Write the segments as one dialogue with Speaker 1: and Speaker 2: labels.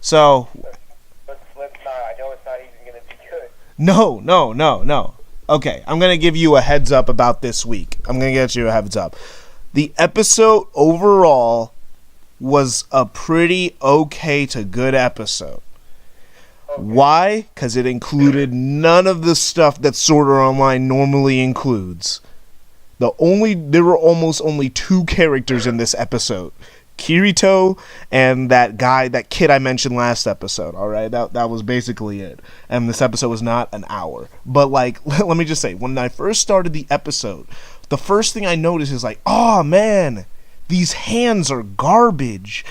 Speaker 1: So
Speaker 2: Let's not. I know it's not even gonna be good.
Speaker 1: no. Okay, I'm gonna give you a heads up about this week. I'm gonna get you a heads up. The episode overall was a pretty okay to good episode.
Speaker 2: Okay.
Speaker 1: Why? Because it included none of the stuff that Sword Art Online normally includes. There were almost only two characters in this episode. Kirito and that kid I mentioned last episode, alright? That was basically it. And this episode was not an hour. But, like, let me just say, when I first started the episode, the first thing I noticed is like, oh man, these hands are garbage.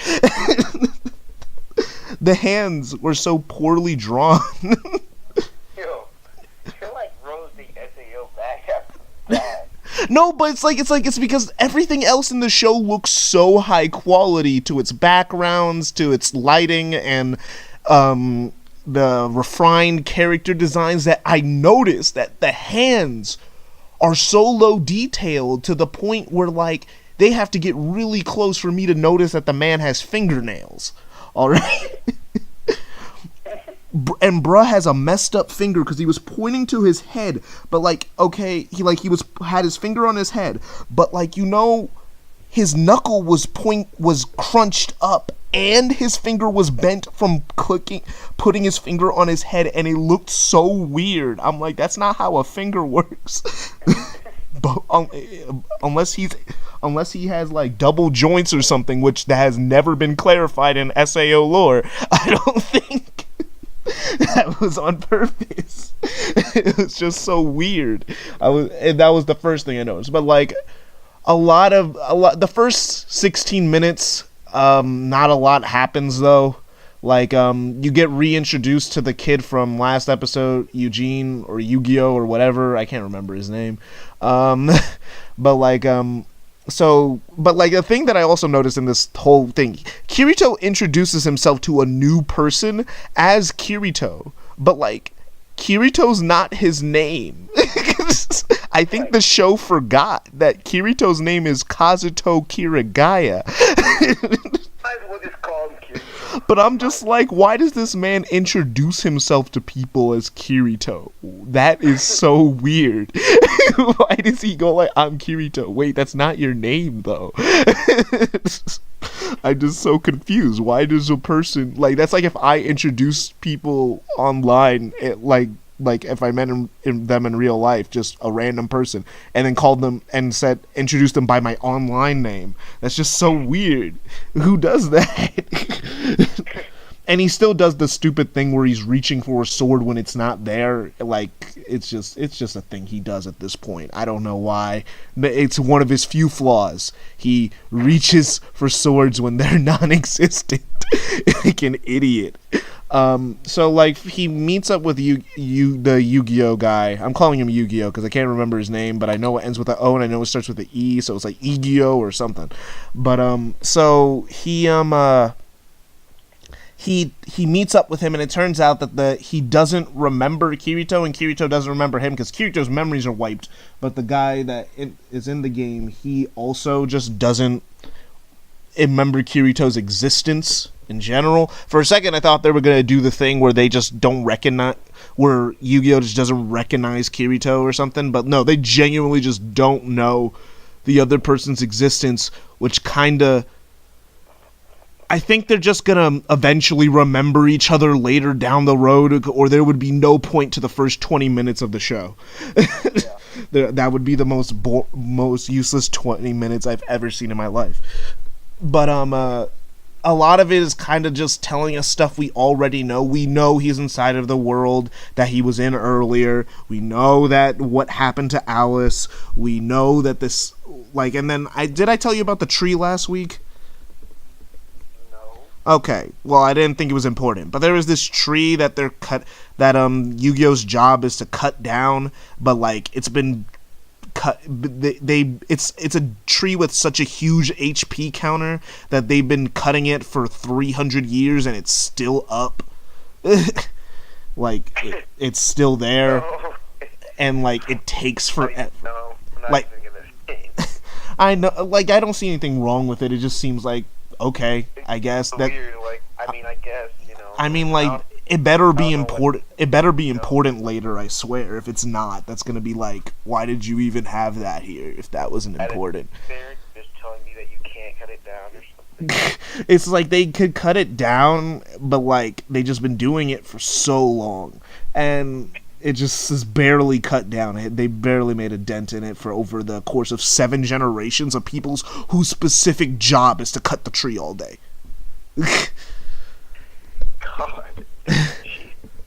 Speaker 1: The hands were so poorly drawn.
Speaker 2: Yo, you're like Rose the SAO back after that.
Speaker 1: No, but it's because everything else in the show looks so high quality, to its backgrounds, to its lighting, and the refined character designs, that I noticed that the hands are so low detailed to the point where, like, they have to get really close for me to notice that the man has fingernails. Alright? And bruh has a messed up finger because he was pointing to his head, but like, okay, he had his finger on his head, but like, his knuckle was crunched up, and his finger was bent from putting his finger on his head, and it looked so weird. I'm like, that's not how a finger works. But unless he has like double joints or something, which that has never been clarified in SAO lore, I don't think that was on purpose. It was just so weird. That was the first thing I noticed. But like the first 16 minutes, not a lot happens though. Like, you get reintroduced to the kid from last episode, Eugene, or Yu-Gi-Oh, or whatever, I can't remember his name, but the thing that I also noticed in this whole thing, Kirito introduces himself to a new person as Kirito, but, like, Kirito's not his name. I think the show forgot that Kirito's name is Kazuto Kirigaya.
Speaker 2: What is called Kirito.
Speaker 1: But I'm just like, why does this man introduce himself to people as Kirito? That is so weird. Why does he go like, I'm Kirito? Wait, that's not your name, though. I'm just so confused. Why does a person, like, that's like if I introduce people online, like if I met them in real life, just a random person, and then called them and introduced them by my online name. That's just so weird. Who does that? And he still does the stupid thing where he's reaching for a sword when it's not there. Like, it's just a thing he does at this point. I don't know why. It's one of his few flaws. He reaches for swords when they're non-existent. Like an idiot. So like he meets up with the Yu-Gi-Oh guy. I'm calling him Yu-Gi-Oh because I can't remember his name, but I know it ends with an O and I know it starts with an E, so it's like Yu-Gi-Oh or something. But so he meets up with him, and it turns out that he doesn't remember Kirito, and Kirito doesn't remember him because Kirito's memories are wiped. But the guy that is in the game, he also just doesn't remember Kirito's existence in general. For a second, I thought they were gonna do the thing where they just don't recognize, where Yu-Gi-Oh just doesn't recognize Kirito or something. But no, they genuinely just don't know the other person's existence, which kinda, I think they're just gonna eventually remember each other later down the road, or there would be no point to the first 20 minutes of the show. That would be the most useless 20 minutes I've ever seen in my life. But a lot of it is kind of just telling us stuff we already know. We know he's inside of the world that he was in earlier. We know that what happened to Alice. We know that this, like, and then did I tell you about the tree last week? Okay, well, I didn't think it was important, but there was this tree that Yu-Gi-Oh's job is to cut down, but like it's been cut. It's a tree with such a huge HP counter that they've been cutting it for 300 years and it's still up. Like it's still there, and like it takes forever.
Speaker 2: No, I'm not
Speaker 1: like,
Speaker 2: even gonna.
Speaker 1: I know, like I don't see anything wrong with it. It just seems like, okay, I guess
Speaker 2: It's
Speaker 1: that.
Speaker 2: weird. Like, I mean, I guess, you know.
Speaker 1: I mean, like, it better be important. It better be important later, I swear. If it's not, that's gonna be like, why did you even have that here if that wasn't important?
Speaker 2: They're just telling me that you can't cut it down or something.
Speaker 1: It's like they could cut it down, but like they just been doing it for so long, and it just is barely cut down. They barely made a dent in it for over the course of 7 generations of people's whose specific job is to cut the tree all day.
Speaker 2: God.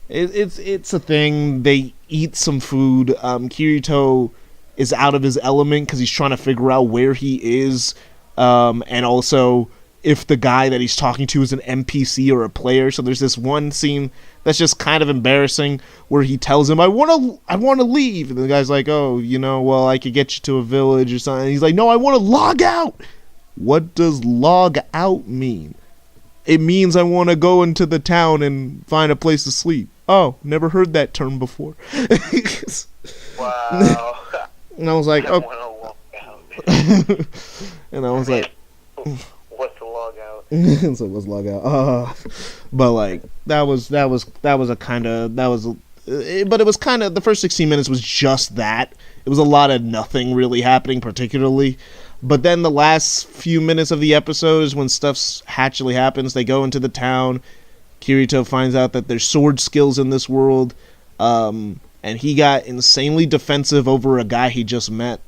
Speaker 1: It's a thing. They eat some food. Kirito is out of his element because he's trying to figure out where he is, and also if the guy that he's talking to is an NPC or a player. So there's this one scene that's just kind of embarrassing where he tells him, I want to leave. And the guy's like, oh, you know, well, I could get you to a village or something. And he's like, no, I want to log out. What does log out mean? It means I want to go into the town and find a place to sleep. Oh, never heard that term before.
Speaker 2: Wow.
Speaker 1: And I was like,
Speaker 2: I
Speaker 1: oh.
Speaker 2: want to log out.
Speaker 1: And I was like,
Speaker 2: what's the log out?
Speaker 1: so let's log out. But like that was a kind of but it was kind of the first 16 minutes was just that. It was a lot of nothing really happening particularly. But then the last few minutes of the episode is when stuff actually happens. They go into the town. Kirito finds out that there's sword skills in this world. And he got insanely defensive over a guy he just met.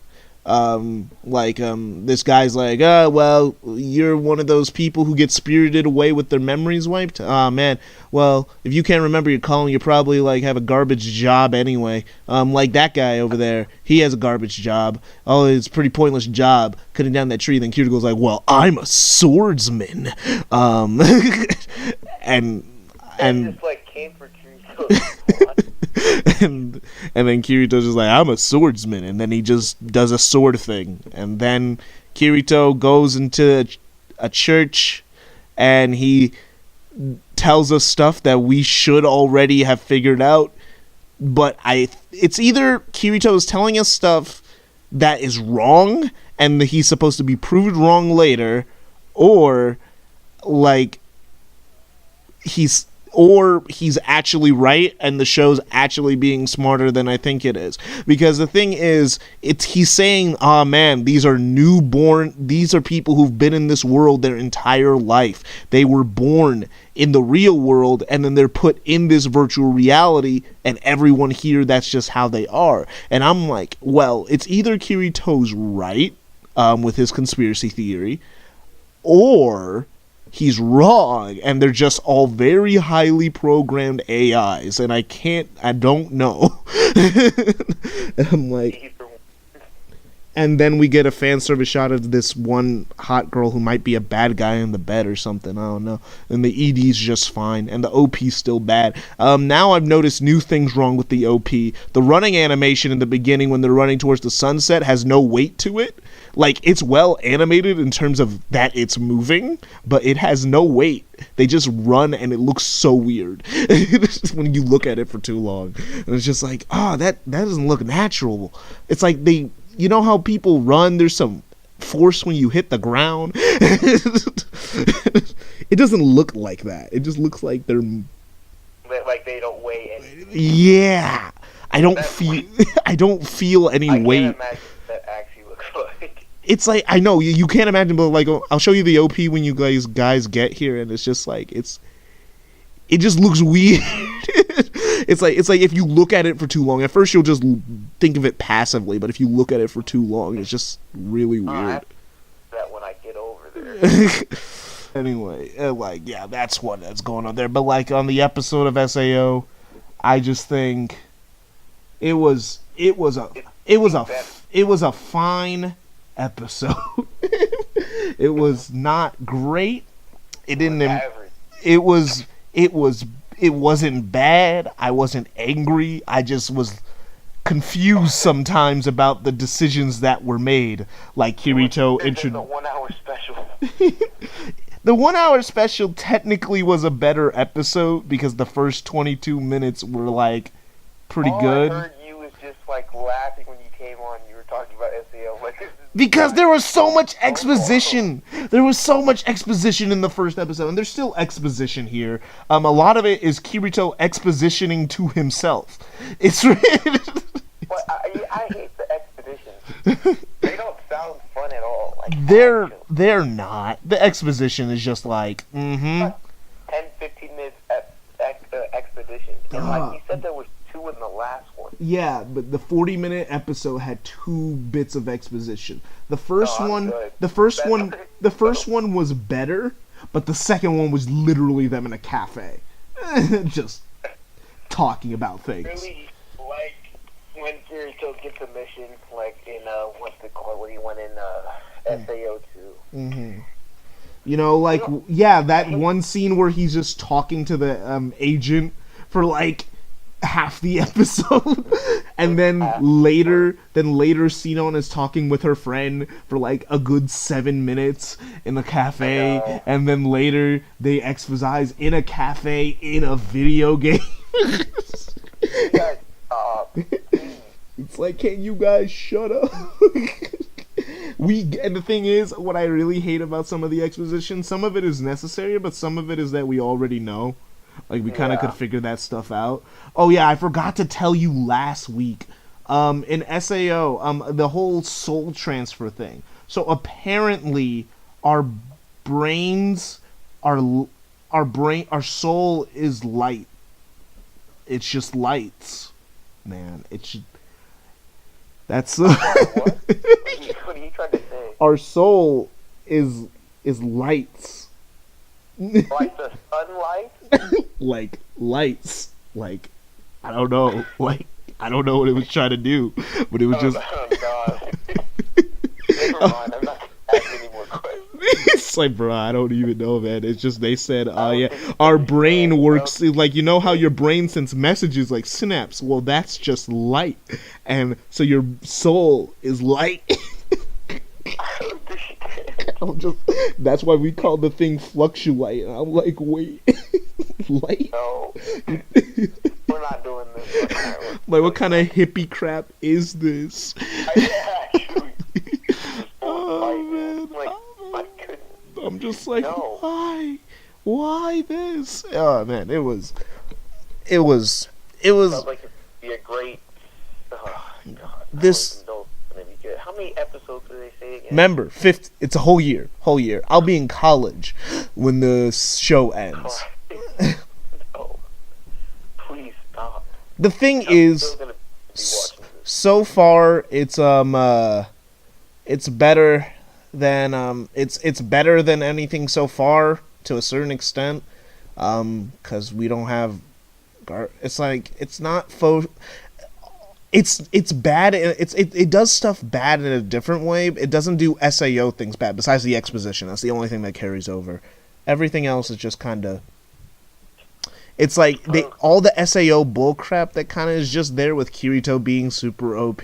Speaker 1: This guy's like, oh, well, you're one of those people who get spirited away with their memories wiped? Ah, man, well, if you can't remember your calling, you probably, like, have a garbage job anyway. Like that guy over there, he has a garbage job. Oh, it's a pretty pointless job, cutting down that tree. Then Kirito goes like, well, I'm a swordsman. And
Speaker 2: just, like, came for Kirito's
Speaker 1: and then Kirito's just like, I'm a swordsman, and then he just does a sword thing, and then Kirito goes into a church and he tells us stuff that we should already have figured out, but it's either Kirito is telling us stuff that is wrong and he's supposed to be proved wrong later, or like he's actually right and the show's actually being smarter than I think it is. Because the thing is, he's saying, oh man, these are people who've been in this world their entire life. They were born in the real world and then they're put in this virtual reality, and everyone here, that's just how they are. And I'm like, well, it's either Kirito's right with his conspiracy theory, or he's wrong, and they're just all very highly programmed AIs, and I don't know. And I'm like, and then we get a fan service shot of this one hot girl who might be a bad guy in the bed or something, I don't know, and the ED's just fine, and the OP's still bad. Now I've noticed new things wrong with the OP. The running animation in the beginning when they're running towards the sunset has no weight to it. Like, it's well animated in terms of that it's moving, but it has no weight. They just run, and it looks so weird when you look at it for too long. And it's just like, that doesn't look natural. It's like you know how people run, there's some force when you hit the ground? It doesn't look like that. It just looks like they're...
Speaker 2: Like they don't weigh anything.
Speaker 1: Yeah. I don't feel any weight.
Speaker 2: I can't imagine what that actually looks like.
Speaker 1: It's like, I know, you can't imagine, but like, I'll show you the OP when you guys get here, and it's just like, it just looks weird. It's like if you look at it for too long, at first you'll just think of it passively, but if you look at it for too long, it's just really weird.
Speaker 2: That when I get over there.
Speaker 1: Anyway, that's that's going on there. But like on the episode of SAO, I just think it was a fine episode. It was not great. It didn't. It wasn't bad. I wasn't angry. I just was confused sometimes about the decisions that were made. Like Kirito
Speaker 2: introduced the 1 hour special.
Speaker 1: The 1 hour special technically was a better episode because the first 22 minutes were like pretty good.
Speaker 2: I heard you was just like laughing when you came on. You were were talking about SEO. Like,
Speaker 1: Because there was so much exposition. There was so much exposition in the first episode, and there's still exposition here. A lot of it is Kirito expositioning to himself. It's
Speaker 2: but I hate the expeditions. They don't sound fun at all. Like,
Speaker 1: they're not. The exposition is just like,
Speaker 2: 10, 15 minutes expedition. And like you said, there was 2 in the last one.
Speaker 1: Yeah, but the 40-minute episode had 2 bits of exposition. The first one was better, but the second one was literally them in a cafe, just talking about things.
Speaker 2: Really, like when Kirito gets a mission, like in what's it called? When he went in SAO 2.
Speaker 1: Mm-hmm. You know, like, yeah, that one scene where he's just talking to the agent for like half the episode, and then later Sinon is talking with her friend for like a good 7 minutes in the cafe, and then later they exposize in a cafe in a video game.
Speaker 2: You guys,
Speaker 1: it's like, can you guys shut up? And the thing is, what I really hate about some of the exposition, some of it is necessary, but some of it is that we already know. Like, we kind of could figure that stuff out. Oh yeah, I forgot to tell you last week. In SAO, the whole soul transfer thing. So apparently, our soul is light. It's just lights, man. That's
Speaker 2: what are you trying to say?
Speaker 1: Our soul is lights.
Speaker 2: Like the sunlight?
Speaker 1: Like lights. Like, I don't know. Like, I don't know what it was trying to do, but it was just.
Speaker 2: Oh God. Never mind. I'm not gonna ask any more questions.
Speaker 1: It's like, bro, I don't even know, man. It's just they said, yeah, our brain works like, you know how your brain sends messages like synapse. Well, that's just light, and so your soul is light. That's why we call the thing fluctuate. And I'm like, wait, light?
Speaker 2: No, we're not doing this.
Speaker 1: Like, what kind of hippie crap is this?
Speaker 2: Actually.
Speaker 1: Oh, man.
Speaker 2: Like, my goodness.
Speaker 1: I'm just like,
Speaker 2: No.
Speaker 1: why this? Oh man, it was.
Speaker 2: Sounds like it'd be a great. Oh God.
Speaker 1: This.
Speaker 2: Gonna be good. How many episodes do they say again?
Speaker 1: Remember, it's a whole year. I'll be in college when the show ends.
Speaker 2: No. Please stop.
Speaker 1: The thing
Speaker 2: I'm
Speaker 1: is,
Speaker 2: still gonna be watching this.
Speaker 1: so far it's better than it's better than anything so far to a certain extent, because we don't have. It's like, it's not faux. It's bad. It does stuff bad in a different way. It doesn't do SAO things bad. Besides the exposition, that's the only thing that carries over. Everything else is just kind of. It's like all the SAO bullcrap that kind of is just there with Kirito being super OP,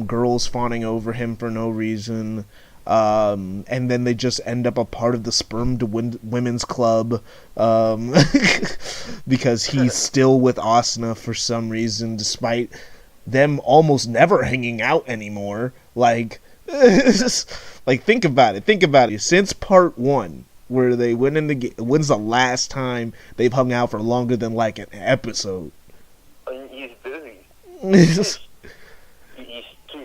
Speaker 1: girls fawning over him for no reason, and then they just end up a part of the sperm women's club, because he's still with Asuna for some reason, despite them almost never hanging out anymore. Like, like, think about it. Since part 1, where they went in the game, when's the last time they've hung out for longer than like an episode?
Speaker 2: He's busy. He's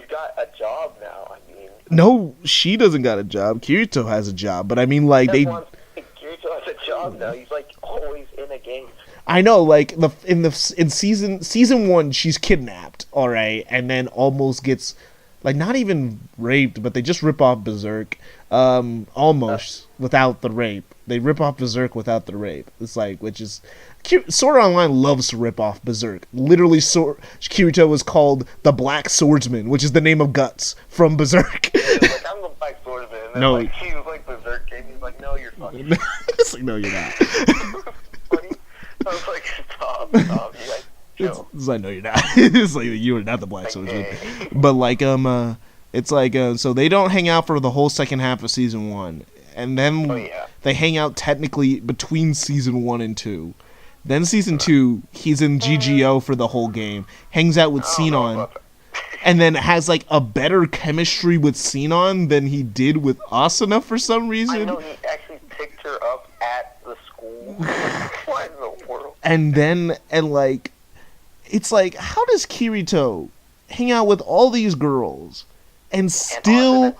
Speaker 2: got a job now. I mean,
Speaker 1: no, she doesn't got a job. Kirito has a job, but I mean, like,
Speaker 2: Kirito has a job now. He's like always in a game.
Speaker 1: I know, like, in season 1, she's kidnapped, all right, and then almost gets, like, not even raped, but they just rip off Berserk, almost without the rape. They rip off Berserk without the rape. It's like, which is, Sword Art Online loves to rip off Berserk. Literally, Kirito was called the Black Swordsman, which is the name of Guts from Berserk.
Speaker 2: Like, I'm the Black Swordsman. And then,
Speaker 1: No.
Speaker 2: like, he was like Berserk, and he's like, no, you're fucking.
Speaker 1: It's like, no, you're not.
Speaker 2: I was like, stop, you guys.
Speaker 1: It's like, no, you're not. It's like, you are not the Black Swordsman. But like, it's like, so they don't hang out for the whole second half of season 1, and then they hang out technically between season 1 and 2. Then season 2, he's in GGO for the whole game. Hangs out with Sinon. and then has like a better chemistry with Sinon than he did with Asuna for some reason.
Speaker 2: I know he actually picked her up at the school. What in the world?
Speaker 1: And like, it's like, how does Kirito hang out with all these girls and still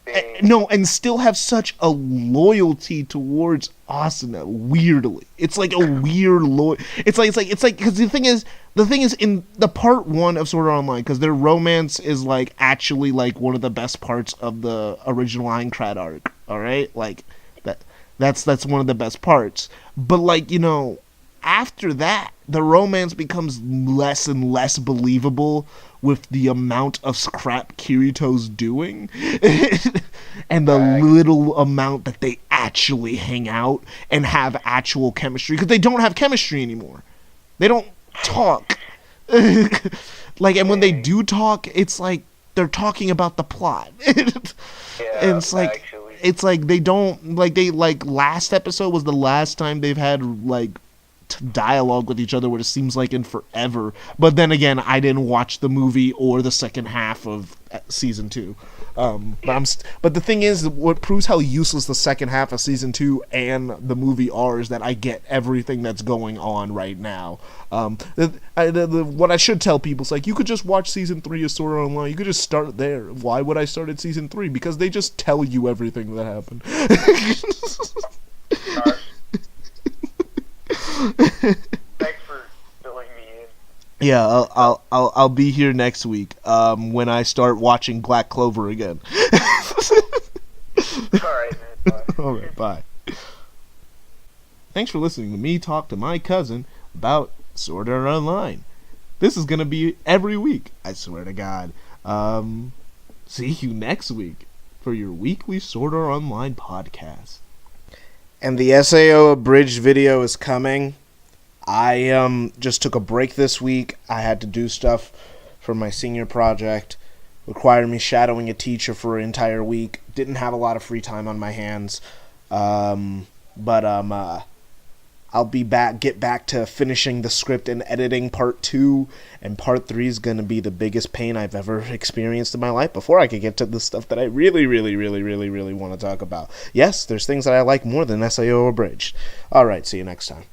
Speaker 1: and still have such a loyalty towards Asuna? Weirdly, it's like a weird It's like because the thing is in the part 1 of Sword Art Online, because their romance is like actually like one of the best parts of the original Aincrad arc. All right, like that's one of the best parts. But like, you know, after that, the romance becomes less and less believable with the amount of scrap Kirito's doing and the little amount that they actually hang out and have actual chemistry, because they don't have chemistry anymore. They don't talk. Like, and when they do talk, it's like they're talking about the plot. And it's like actually. It's like they don't like last episode was the last time they've had like dialogue with each other, what it seems like in forever. But then again, I didn't watch the movie or the second half of season 2. But the thing is, what proves how useless the second half of season 2 and the movie are is that I get everything that's going on right now. What I should tell people is like, you could just watch season 3 of Sword Art Online. You could just start there. Why would I start at season 3? Because they just tell you everything that happened.
Speaker 2: Thanks for filling me in.
Speaker 1: Yeah, I'll be here next week when I start watching Black Clover again.
Speaker 2: Alright, man. Bye.
Speaker 1: Alright, bye. Thanks for listening to me talk to my cousin about Sword Art Online. This is gonna be every week, I swear to God. See you next week for your weekly Sword Art Online podcast. And the SAO abridged video is coming. I just took a break this week. I had to do stuff for my senior project. Required me shadowing a teacher for an entire week. Didn't have a lot of free time on my hands. But I'll be back, get back to finishing the script and editing part 2, and part 3 is going to be the biggest pain I've ever experienced in my life before I could get to the stuff that I really want to talk about. Yes, there's things that I like more than SAO Abridged. Alright, see you next time.